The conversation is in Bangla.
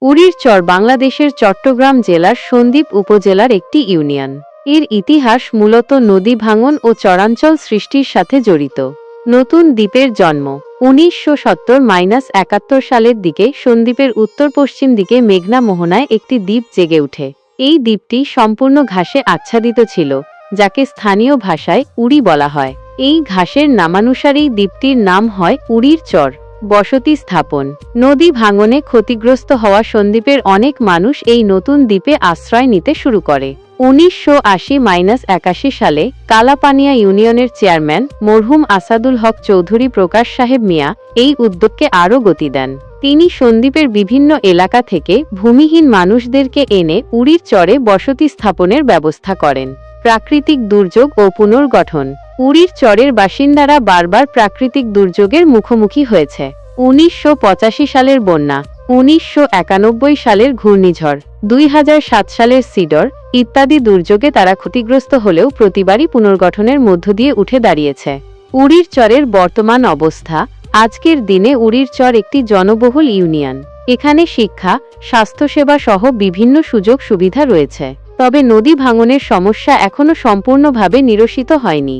উড়ির চর বাংলাদেশের চট্টগ্রাম জেলার সন্দ্বীপ উপজেলার একটি ইউনিয়ন। এর ইতিহাস মূলত নদী ভাঙন ও চরাঞ্চল সৃষ্টির সাথে জড়িত। নতুন দ্বীপের জন্ম 1970-71 সালের দিকে সন্দ্বীপের উত্তর পশ্চিম দিকে মেঘনা মোহনায় একটি দ্বীপ জেগে ওঠে। এই দ্বীপটি সম্পূর্ণ ঘাসে আচ্ছাদিত ছিল, যাকে স্থানীয় ভাষায় উড়ি বলা হয়। এই ঘাসের নামানুসারেই দ্বীপটির নাম হয় উড়ির চর। বসতি স্থাপন। নদী ভাঙনে ক্ষতিগ্রস্ত হওয়া সন্দ্বীপের অনেক মানুষ এই নতুন দ্বীপে আশ্রয় নিতে শুরু করে। 1980-81 সালে কালাপানিয়া ইউনিয়নের চেয়ারম্যান মরহুম আসাদুল হক চৌধুরী প্রকাশ সাহেব মিয়া এই উদ্যোগকে আরও গতি দেন। তিনি সন্দ্বীপের বিভিন্ন এলাকা থেকে ভূমিহীন মানুষদেরকে এনে উড়ির চরে বসতি স্থাপনের ব্যবস্থা করেন। প্রাকৃতিক দুর্যোগ ও পুনর্গঠন। উড়ির চরের বাসিন্দারা বারবার প্রাকৃতিক দুর্যোগের মুখোমুখি হয়েছে। 1985 সালের বন্যা, 1991 সালের ঘূর্ণিঝড়, 2007 সালের সিডর ইত্যাদি দুর্যোগে তারা ক্ষতিগ্রস্ত হলেও প্রতিবারই পুনর্গঠনের মধ্য দিয়ে উঠে দাঁড়িয়েছে। উড়ির চরের বর্তমান অবস্থা। আজকের দিনে উড়ির চর একটি জনবহুল ইউনিয়ন। এখানে শিক্ষা, স্বাস্থ্যসেবা সহ বিভিন্ন সুযোগ সুবিধা রয়েছে। তবে নদী ভাঙনের সমস্যা এখনও সম্পূর্ণভাবে নিরসিত হয়নি।